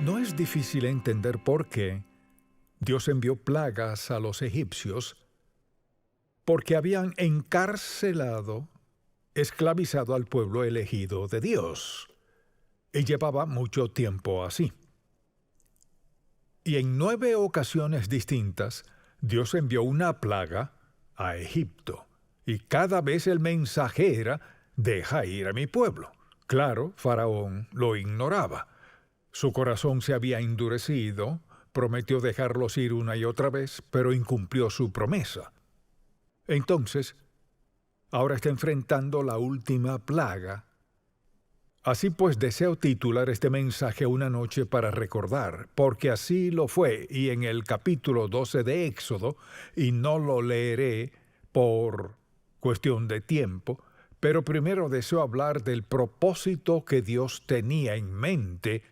No es difícil entender por qué Dios envió plagas a los egipcios, porque habían encarcelado, esclavizado al pueblo elegido de Dios, y llevaba mucho tiempo así. Y en 9 ocasiones distintas, Dios envió una plaga a Egipto, y cada vez el mensaje era: deja ir a mi pueblo. Claro, Faraón lo ignoraba. Su corazón se había endurecido, prometió dejarlos ir una y otra vez, pero incumplió su promesa. Entonces, ahora está enfrentando la última plaga. Así pues, deseo titular este mensaje Una noche para recordar, porque así lo fue, y en el capítulo 12 de Éxodo, y no lo leeré por cuestión de tiempo, pero primero deseo hablar del propósito que Dios tenía en mente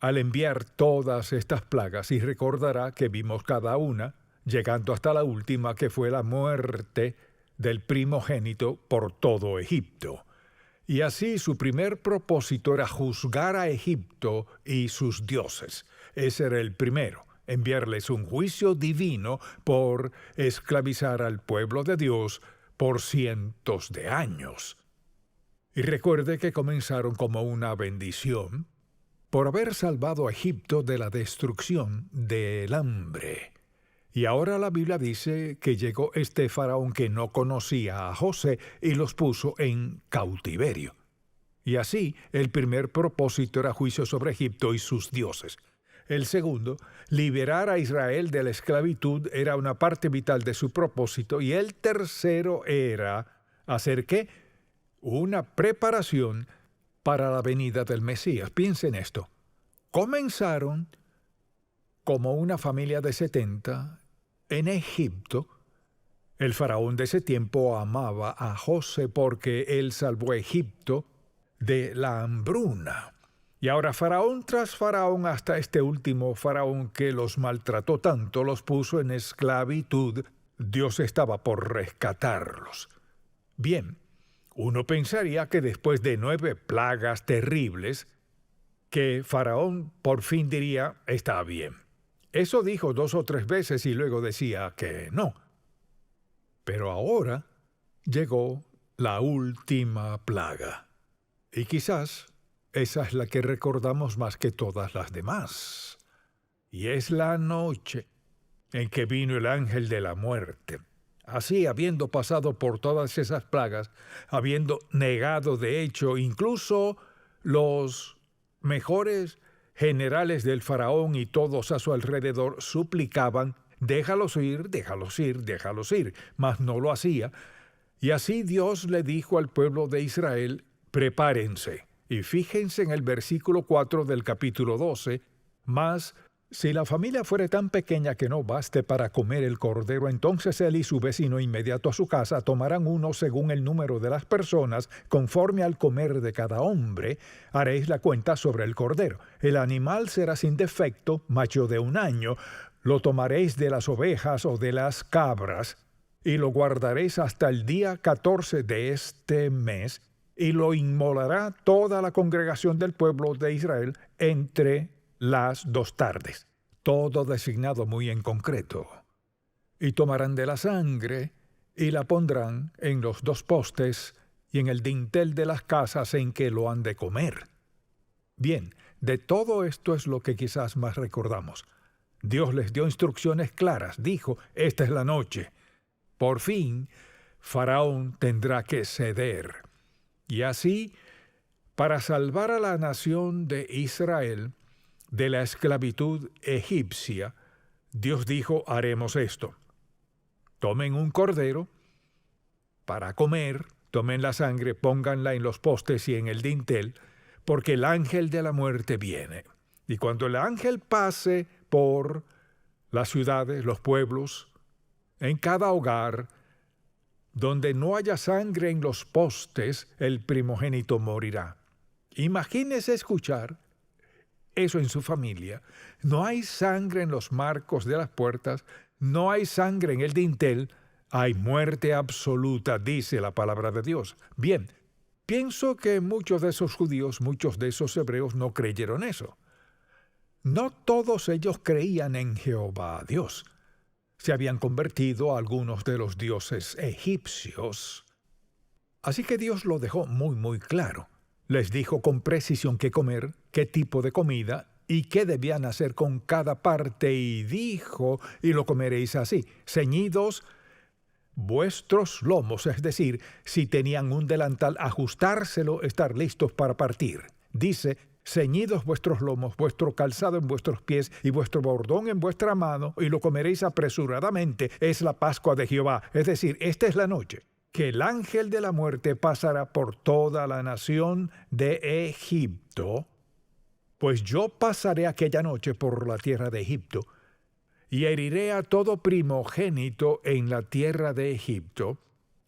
al enviar todas estas plagas, y recordará que vimos cada una, llegando hasta la última, que fue la muerte del primogénito por todo Egipto. Y así su primer propósito era juzgar a Egipto y sus dioses. Ese era el primero, enviarles un juicio divino por esclavizar al pueblo de Dios por cientos de años. Y recuerde que comenzaron como una bendición por haber salvado a Egipto de la destrucción del hambre. Y ahora la Biblia dice que llegó este faraón que no conocía a José y los puso en cautiverio. Y así, el primer propósito era juicio sobre Egipto y sus dioses. El segundo, liberar a Israel de la esclavitud, era una parte vital de su propósito. Y el tercero era hacer ¿qué? Una preparación para la venida del Mesías. Piensen esto. Comenzaron como una familia de 70 en Egipto. El faraón de ese tiempo amaba a José porque él salvó a Egipto de la hambruna. Y ahora faraón tras faraón, hasta este último faraón que los maltrató tanto, los puso en esclavitud, Dios estaba por rescatarlos. Bien, uno pensaría que después de 9 plagas terribles, que Faraón por fin diría: está bien. Eso dijo 2 o 3 veces y luego decía que no. Pero ahora llegó la última plaga. Y quizás esa es la que recordamos más que todas las demás. Y es la noche en que vino el ángel de la muerte. Así, habiendo pasado por todas esas plagas, habiendo negado de hecho incluso los mejores generales del faraón y todos a su alrededor suplicaban: déjalos ir, déjalos ir, déjalos ir, mas no lo hacía. Y así Dios le dijo al pueblo de Israel: prepárense. Y fíjense en el versículo 4 del capítulo 12, mas si la familia fuere tan pequeña que no baste para comer el cordero, entonces él y su vecino inmediato a su casa tomarán uno según el número de las personas, conforme al comer de cada hombre, haréis la cuenta sobre el cordero. El animal será sin defecto, macho de 1 año, lo tomaréis de las ovejas o de las cabras, y lo guardaréis hasta el día 14 de este mes, y lo inmolará toda la congregación del pueblo de Israel entre las 2 tardes, todo designado muy en concreto. Y tomarán de la sangre y la pondrán en los 2 postes y en el dintel de las casas en que lo han de comer. Bien, de todo esto es lo que quizás más recordamos. Dios les dio instrucciones claras, dijo: esta es la noche. Por fin, Faraón tendrá que ceder. Y así, para salvar a la nación de Israel de la esclavitud egipcia, Dios dijo: haremos esto. Tomen un cordero para comer, tomen la sangre, pónganla en los postes y en el dintel, porque el ángel de la muerte viene. Y cuando el ángel pase por las ciudades, los pueblos, en cada hogar, donde no haya sangre en los postes, el primogénito morirá. Imagínese escuchar eso en su familia. No hay sangre en los marcos de las puertas, no hay sangre en el dintel, hay muerte absoluta, dice la palabra de Dios. Bien, pienso que muchos de esos judíos, muchos de esos hebreos no creyeron eso. No todos ellos creían en Jehová Dios. Se habían convertido a algunos de los dioses egipcios. Así que Dios lo dejó muy claro. Les dijo con precisión qué comer, qué tipo de comida y qué debían hacer con cada parte, y dijo, y lo comeréis así, ceñidos vuestros lomos, es decir, si tenían un delantal, ajustárselo, estar listos para partir. Dice, ceñidos vuestros lomos, vuestro calzado en vuestros pies y vuestro bordón en vuestra mano, y lo comeréis apresuradamente. Es la Pascua de Jehová, es decir, esta es la noche que el ángel de la muerte pasará por toda la nación de Egipto, pues yo pasaré aquella noche por la tierra de Egipto, y heriré a todo primogénito en la tierra de Egipto,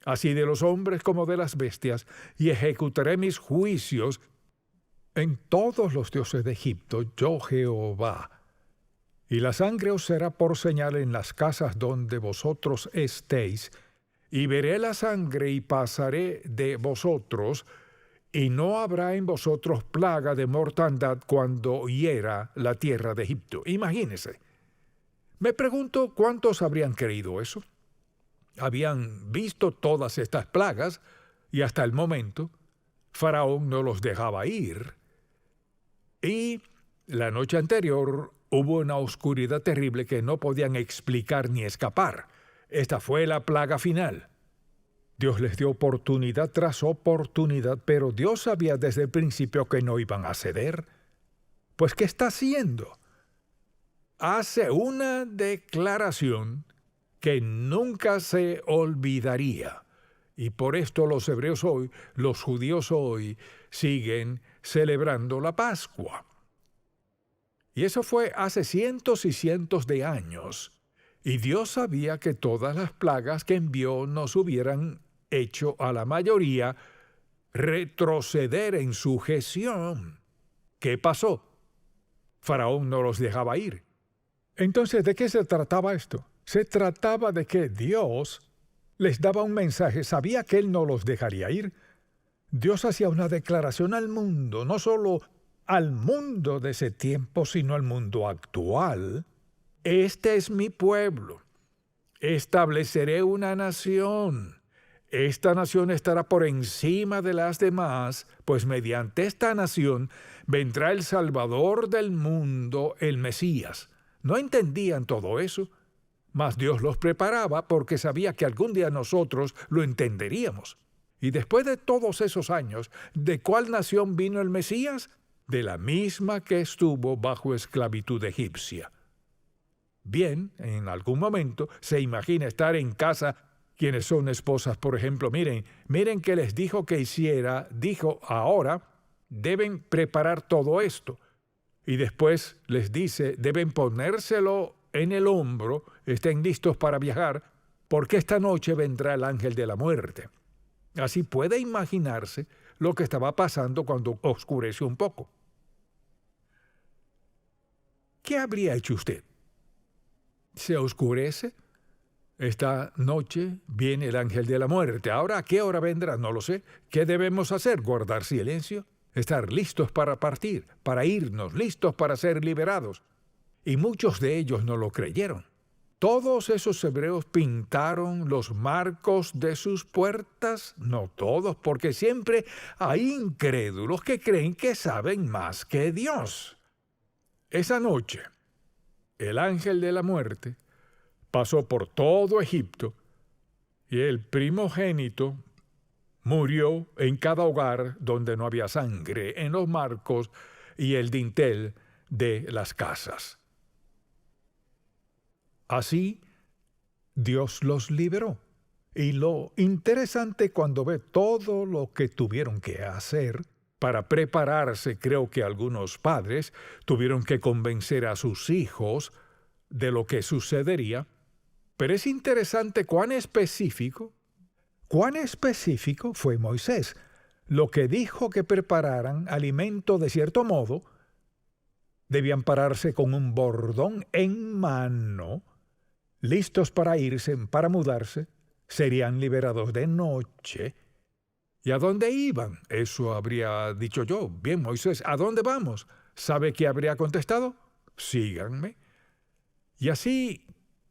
así de los hombres como de las bestias, y ejecutaré mis juicios en todos los dioses de Egipto, yo Jehová. Y la sangre os será por señal en las casas donde vosotros estéis, y veré la sangre y pasaré de vosotros, y no habrá en vosotros plaga de mortandad cuando hiera la tierra de Egipto. Imagínense. Me pregunto cuántos habrían creído eso. Habían visto todas estas plagas y hasta el momento Faraón no los dejaba ir. Y la noche anterior hubo una oscuridad terrible que no podían explicar ni escapar. Esta fue la plaga final. Dios les dio oportunidad tras oportunidad, pero Dios sabía desde el principio que no iban a ceder. Pues, ¿qué está haciendo? Hace una declaración que nunca se olvidaría. Y por esto los hebreos hoy, los judíos hoy, siguen celebrando la Pascua. Y eso fue hace cientos y cientos de años. Y Dios sabía que todas las plagas que envió nos hubieran hecho a la mayoría retroceder en sujeción. ¿Qué pasó? Faraón no los dejaba ir. Entonces, ¿de qué se trataba esto? Se trataba de que Dios les daba un mensaje, sabía que Él no los dejaría ir. Dios hacía una declaración al mundo, no solo al mundo de ese tiempo, sino al mundo actual. Este es mi pueblo. Estableceré una nación. Esta nación estará por encima de las demás, pues mediante esta nación vendrá el Salvador del mundo, el Mesías. No entendían todo eso, mas Dios los preparaba porque sabía que algún día nosotros lo entenderíamos. Y después de todos esos años, ¿de cuál nación vino el Mesías? De la misma que estuvo bajo esclavitud egipcia. Bien, en algún momento se imagina estar en casa quienes son esposas, por ejemplo. Miren que les dijo que hiciera, dijo ahora, deben preparar todo esto. Y después les dice, deben ponérselo en el hombro, estén listos para viajar, porque esta noche vendrá el ángel de la muerte. Así puede imaginarse lo que estaba pasando cuando oscureció un poco. ¿Qué habría hecho usted? ¿Se oscurece? Esta noche viene el ángel de la muerte. Ahora, ¿a qué hora vendrá? No lo sé. ¿Qué debemos hacer? ¿Guardar silencio? Estar listos para partir, para irnos, listos para ser liberados. Y muchos de ellos no lo creyeron. ¿Todos esos hebreos pintaron los marcos de sus puertas? No todos, porque siempre hay incrédulos que creen que saben más que Dios. Esa noche, el ángel de la muerte pasó por todo Egipto y el primogénito murió en cada hogar donde no había sangre, en los marcos y el dintel de las casas. Así, Dios los liberó. Y lo interesante cuando ve todo lo que tuvieron que hacer para prepararse, creo que algunos padres tuvieron que convencer a sus hijos de lo que sucedería, pero es interesante cuán específico fue Moisés. Lo que dijo que prepararan alimento de cierto modo, debían pararse con un bordón en mano, listos para irse, para mudarse, serían liberados de noche. ¿Y a dónde iban? Eso habría dicho yo. Bien, Moisés, ¿a dónde vamos? ¿Sabe qué habría contestado? síganme. Y así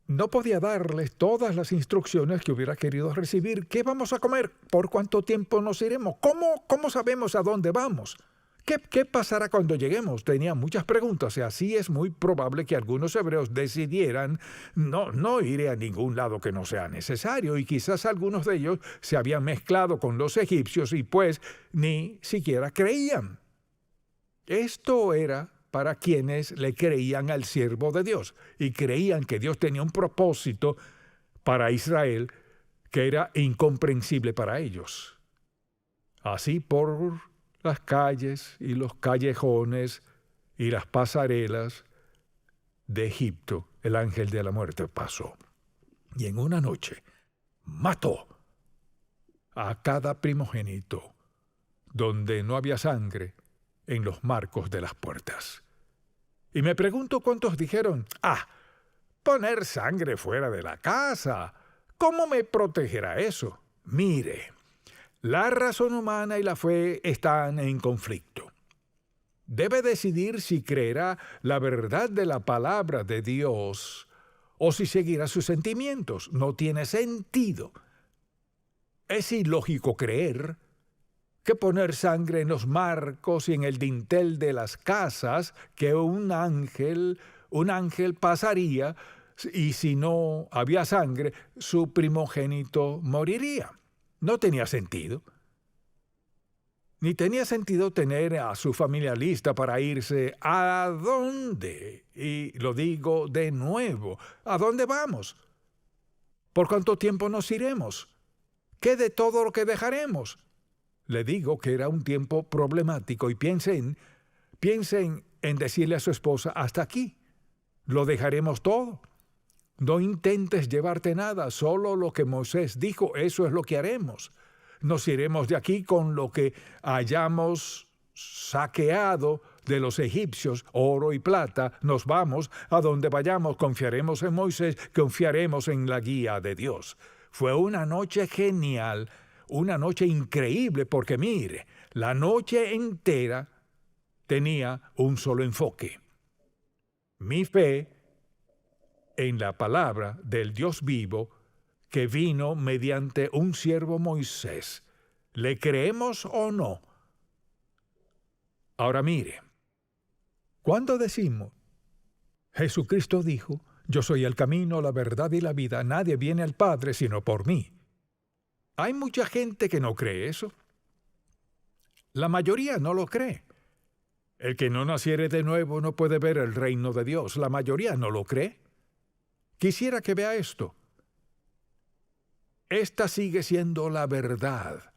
no podía darles todas las instrucciones que hubiera querido recibir. ¿Qué vamos a comer? ¿Por cuánto tiempo nos iremos? ¿Cómo sabemos a dónde vamos? ¿Qué pasará cuando lleguemos? Tenía muchas preguntas y así es muy probable que algunos hebreos decidieran no iré a ningún lado que no sea necesario, y quizás algunos de ellos se habían mezclado con los egipcios y pues ni siquiera creían. Esto era para quienes le creían al siervo de Dios y creían que Dios tenía un propósito para Israel que era incomprensible para ellos. Así por las calles y los callejones y las pasarelas de Egipto, el ángel de la muerte pasó. Y en una noche mató a cada primogénito donde no había sangre en los marcos de las puertas. Y me pregunto cuántos dijeron, poner sangre fuera de la casa, ¿cómo me protegerá eso? Mire, la razón humana y la fe están en conflicto. Debe decidir si creerá la verdad de la palabra de Dios o si seguirá sus sentimientos. No tiene sentido. Es ilógico creer que poner sangre en los marcos y en el dintel de las casas, que un ángel pasaría y si no había sangre, su primogénito moriría. No tenía sentido. Ni tenía sentido tener a su familia lista para irse. ¿A dónde? Y lo digo de nuevo, ¿a dónde vamos? ¿Por cuánto tiempo nos iremos? ¿Qué de todo lo que dejaremos? Le digo que era un tiempo problemático y piensen en decirle a su esposa, hasta aquí, lo dejaremos todo. No intentes llevarte nada, solo lo que Moisés dijo, eso es lo que haremos. Nos iremos de aquí con lo que hayamos saqueado de los egipcios, oro y plata. Nos vamos a donde vayamos, confiaremos en Moisés, confiaremos en la guía de Dios. Fue una noche genial, una noche increíble, porque mire, la noche entera tenía un solo enfoque. Mi fe en la palabra del Dios vivo que vino mediante un siervo Moisés. ¿Le creemos o no? Ahora mire, cuando decimos, Jesucristo dijo, yo soy el camino, la verdad y la vida, nadie viene al Padre sino por mí. Hay mucha gente que no cree eso. La mayoría no lo cree. El que no naciere de nuevo no puede ver el reino de Dios. La mayoría no lo cree. Quisiera que vea esto. Esta sigue siendo la verdad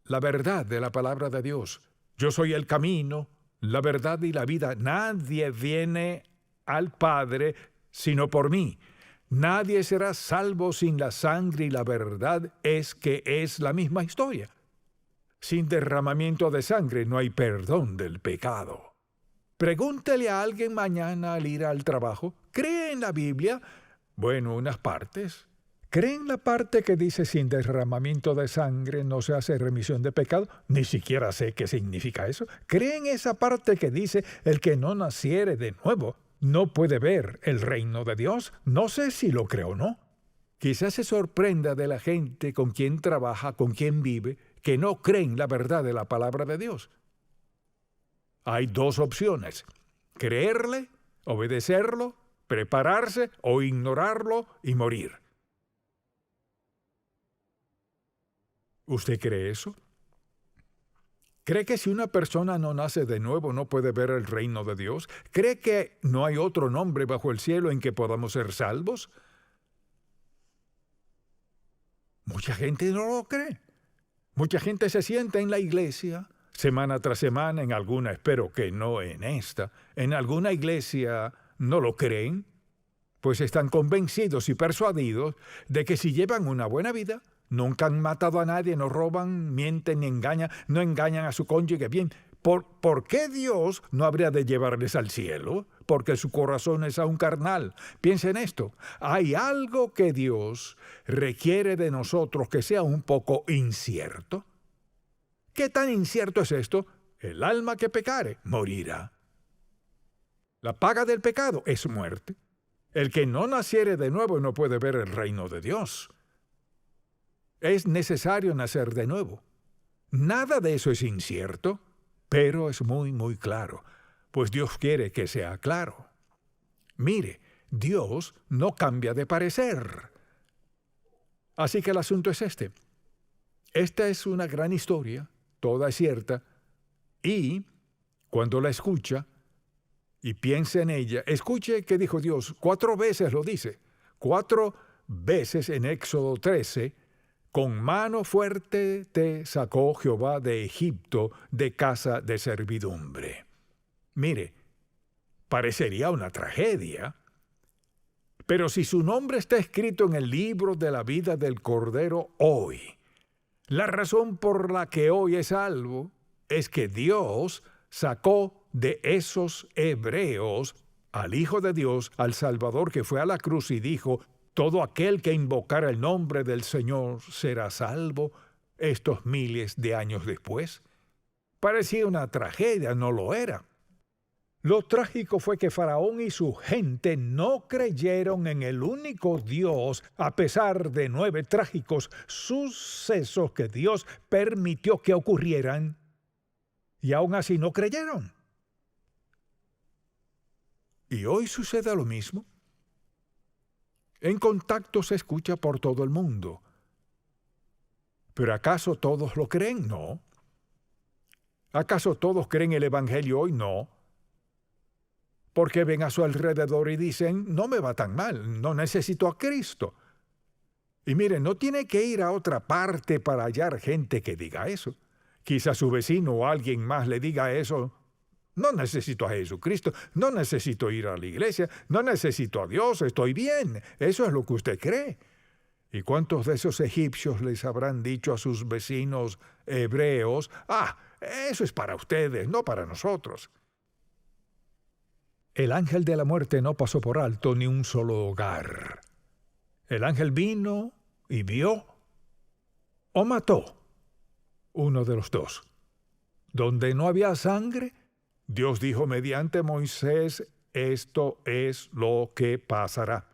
de la palabra de Dios. Yo soy el camino, la verdad y la vida. Nadie viene al Padre sino por mí. Nadie será salvo sin la sangre, y la verdad es que es la misma historia. Sin derramamiento de sangre no hay perdón del pecado. Pregúntele a alguien mañana al ir al trabajo, ¿cree en la Biblia? Bueno, unas partes. ¿Cree en la parte que dice sin derramamiento de sangre no se hace remisión de pecado? Ni siquiera sé qué significa eso. ¿Cree en esa parte que dice el que no naciere de nuevo no puede ver el reino de Dios? No sé si lo creo o no. Quizás se sorprenda de la gente con quien trabaja, con quien vive, que no creen la verdad de la palabra de Dios. Hay dos opciones: creerle, obedecerlo, prepararse o ignorarlo y morir. ¿Usted cree eso? ¿Cree que si una persona no nace de nuevo no puede ver el reino de Dios? ¿Cree que no hay otro nombre bajo el cielo en que podamos ser salvos? Mucha gente no lo cree. Mucha gente se sienta en la iglesia, semana tras semana, en alguna, espero que no en esta, en alguna iglesia no lo creen, pues están convencidos y persuadidos de que si llevan una buena vida, nunca han matado a nadie, no roban, mienten ni engañan, no engañan a su cónyuge bien. ¿Por qué Dios no habría de llevarles al cielo? Porque su corazón es aún carnal. Piensa en esto. Hay algo que Dios requiere de nosotros que sea un poco incierto. ¿Qué tan incierto es esto? El alma que pecare morirá. La paga del pecado es muerte. El que no naciere de nuevo no puede ver el reino de Dios. Es necesario nacer de nuevo. Nada de eso es incierto, pero es muy, muy claro, pues Dios quiere que sea claro. Mire, Dios no cambia de parecer. Así que el asunto es este. Esta es una gran historia, toda es cierta, y cuando la escucha y piensa en ella, escuche que dijo Dios, 4 veces lo dice, 4 veces en Éxodo 13, con mano fuerte te sacó Jehová de Egipto, de casa de servidumbre. Mire, parecería una tragedia, pero si su nombre está escrito en el libro de la vida del Cordero hoy, la razón por la que hoy es salvo es que Dios sacó de esos hebreos al Hijo de Dios, al Salvador que fue a la cruz y dijo, todo aquel que invocara el nombre del Señor será salvo estos miles de años después. Parecía una tragedia, no lo era. Lo trágico fue que Faraón y su gente no creyeron en el único Dios, a pesar de 9 trágicos sucesos que Dios permitió que ocurrieran, y aún así no creyeron. Y hoy sucede lo mismo. En Contacto se escucha por todo el mundo. ¿Pero acaso todos lo creen? No. ¿Acaso todos creen el Evangelio hoy? No. Porque ven a su alrededor y dicen, no me va tan mal, no necesito a Cristo. Y miren, no tiene que ir a otra parte para hallar gente que diga eso. Quizá su vecino o alguien más le diga eso. No necesito a Jesucristo, no necesito ir a la iglesia, no necesito a Dios, estoy bien. Eso es lo que usted cree. ¿Y cuántos de esos egipcios les habrán dicho a sus vecinos hebreos, eso es para ustedes, no para nosotros? El ángel de la muerte no pasó por alto ni un solo hogar. El ángel vino y vio o mató, uno de los dos. Donde no había sangre, Dios dijo mediante Moisés, esto es lo que pasará.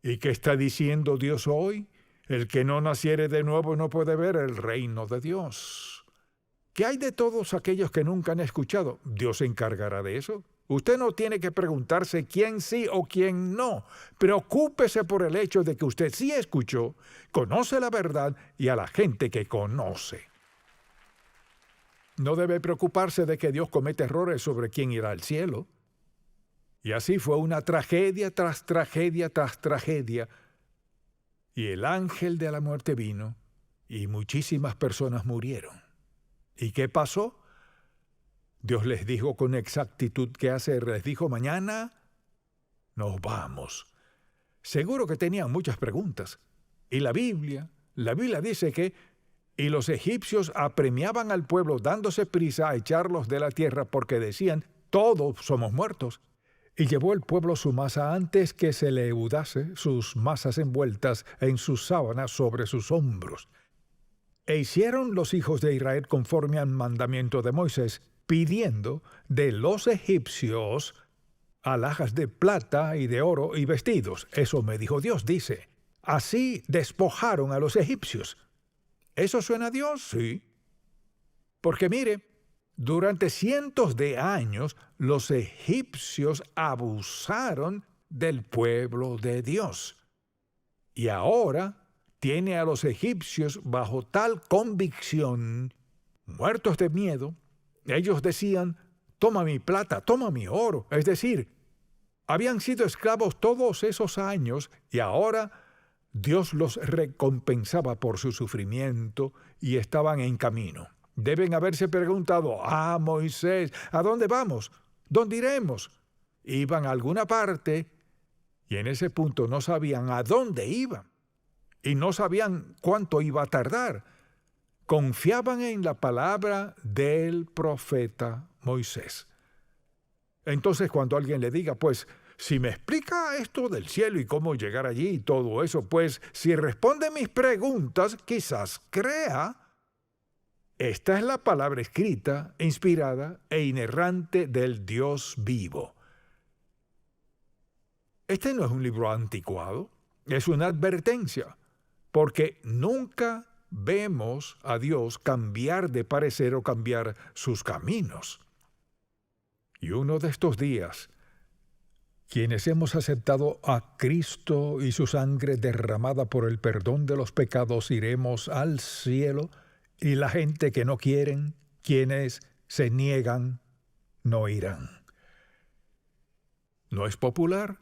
¿Y qué está diciendo Dios hoy? El que no naciere de nuevo no puede ver el reino de Dios. ¿Qué hay de todos aquellos que nunca han escuchado? Dios se encargará de eso. Usted no tiene que preguntarse quién sí o quién no. Preocúpese por el hecho de que usted sí escuchó, conoce la verdad y a la gente que conoce. No debe preocuparse de que Dios comete errores sobre quién irá al cielo. Y así fue una tragedia tras tragedia tras tragedia. Y el ángel de la muerte vino y muchísimas personas murieron. ¿Y qué pasó? Dios les dijo con exactitud qué hacer. Les dijo, mañana nos vamos. Seguro que tenían muchas preguntas. Y la Biblia dice que y los egipcios apremiaban al pueblo dándose prisa a echarlos de la tierra porque decían, todos somos muertos. Y llevó el pueblo su masa antes que se le leudase, sus masas envueltas en sus sábanas sobre sus hombros. E hicieron los hijos de Israel conforme al mandamiento de Moisés, pidiendo de los egipcios alhajas de plata y de oro y vestidos. Eso me dijo Dios, dice. Así despojaron a los egipcios. ¿Eso suena a Dios? Sí. Porque mire, durante cientos de años los egipcios abusaron del pueblo de Dios. Y ahora tiene a los egipcios bajo tal convicción, muertos de miedo. Ellos decían, toma mi plata, toma mi oro. Es decir, habían sido esclavos todos esos años y ahora Dios los recompensaba por su sufrimiento y estaban en camino. Deben haberse preguntado, Moisés, ¿a dónde vamos? ¿Dónde iremos? Iban a alguna parte y en ese punto no sabían a dónde iban y no sabían cuánto iba a tardar. Confiaban en la palabra del profeta Moisés. Entonces cuando alguien le diga, pues, si me explica esto del cielo y cómo llegar allí y todo eso, pues, si responde mis preguntas, quizás crea. esta es la palabra escrita, inspirada e inerrante del Dios vivo. Este no es un libro anticuado, es una advertencia, porque nunca vemos a Dios cambiar de parecer o cambiar sus caminos. Y uno de estos días, quienes hemos aceptado a Cristo y su sangre derramada por el perdón de los pecados, iremos al cielo, y la gente que no quieren, quienes se niegan, no irán. No es popular.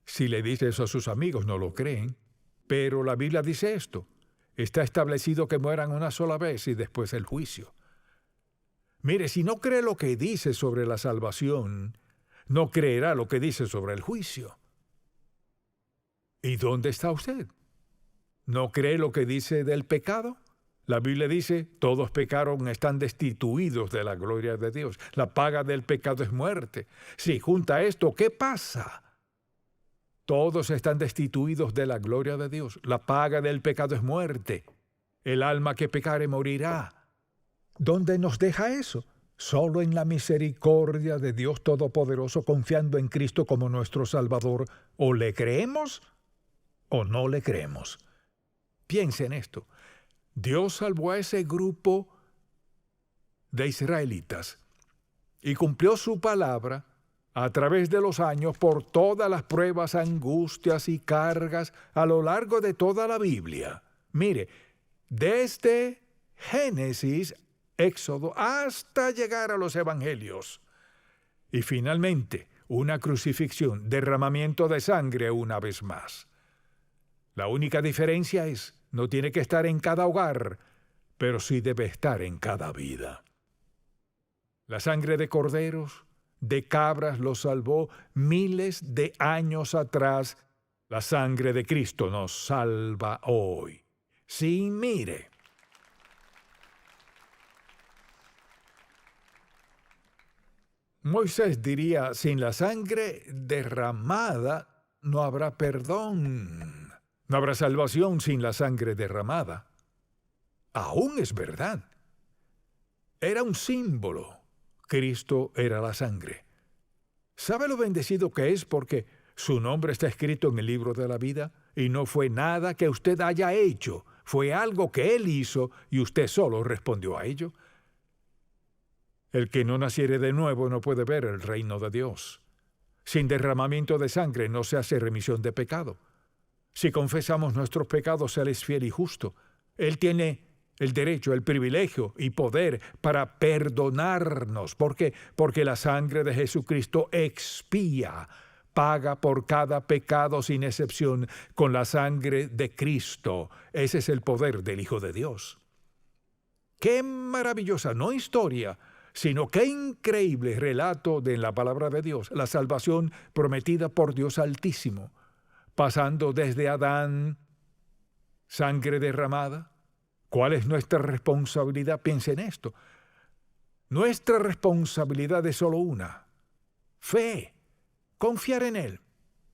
Si le dice eso a sus amigos, no lo creen. Pero la Biblia dice esto: está establecido que mueran una sola vez y después el juicio. Mire, si no cree lo que dice sobre la salvación, no creerá lo que dice sobre el juicio. ¿Y dónde está usted? ¿No cree lo que dice del pecado? La Biblia dice, todos pecaron, están destituidos de la gloria de Dios. La paga del pecado es muerte. Si junta esto, ¿qué pasa? Todos están destituidos de la gloria de Dios. La paga del pecado es muerte. El alma que pecare morirá. ¿Dónde nos deja eso? Solo en la misericordia de Dios Todopoderoso, confiando en Cristo como nuestro Salvador. O le creemos o no le creemos. Piense en esto. Dios salvó a ese grupo de israelitas y cumplió su palabra a través de los años por todas las pruebas, angustias y cargas a lo largo de toda la Biblia. Mire, desde Génesis, Éxodo, hasta llegar a los Evangelios. Y finalmente, una crucifixión, derramamiento de sangre una vez más. La única diferencia es, no tiene que estar en cada hogar, pero sí debe estar en cada vida. La sangre de corderos, de cabras los salvó miles de años atrás. La sangre de Cristo nos salva hoy. Sí, mire. Moisés diría, sin la sangre derramada no habrá perdón. No habrá salvación sin la sangre derramada. Aún es verdad. Era un símbolo. Cristo era la sangre. ¿Sabe lo bendecido que es porque su nombre está escrito en el libro de la vida? Y no fue nada que usted haya hecho. Fue algo que Él hizo y usted solo respondió a ello. El que no naciere de nuevo no puede ver el reino de Dios. Sin derramamiento de sangre no se hace remisión de pecado. Si confesamos nuestros pecados, Él es fiel y justo. Él tiene el derecho, el privilegio y poder para perdonarnos. ¿Por qué? Porque la sangre de Jesucristo expía, paga por cada pecado sin excepción con la sangre de Cristo. Ese es el poder del Hijo de Dios. ¡Qué maravillosa, no historia, sino qué increíble relato de la palabra de Dios! La salvación prometida por Dios Altísimo. Pasando desde Adán, sangre derramada. ¿Cuál es nuestra responsabilidad? Piense en esto. Nuestra responsabilidad es solo una: fe, confiar en Él,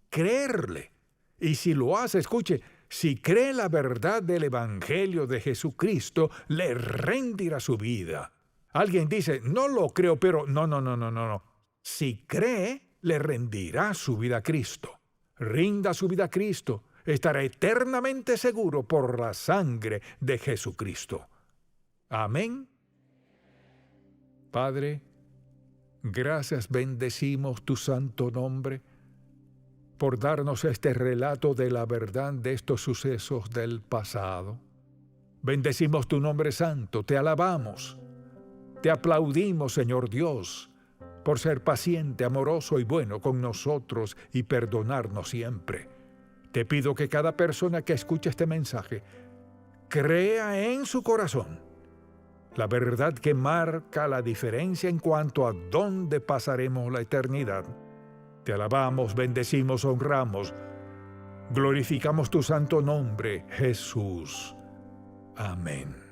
creerle. Y si lo hace, escuche, si cree la verdad del Evangelio de Jesucristo, le rendirá su vida. Alguien dice, no lo creo, pero no. Si cree, le rendirá su vida a Cristo. Rinda su vida a Cristo, estará eternamente seguro por la sangre de Jesucristo. Amén. Padre, gracias, bendecimos tu santo nombre por darnos este relato de la verdad de estos sucesos del pasado. Bendecimos tu nombre santo, te alabamos, te aplaudimos, Señor Dios, por ser paciente, amoroso y bueno con nosotros y perdonarnos siempre. Te pido que cada persona que escuche este mensaje crea en su corazón la verdad que marca la diferencia en cuanto a dónde pasaremos la eternidad. Te alabamos, bendecimos, honramos, glorificamos tu santo nombre, Jesús. Amén.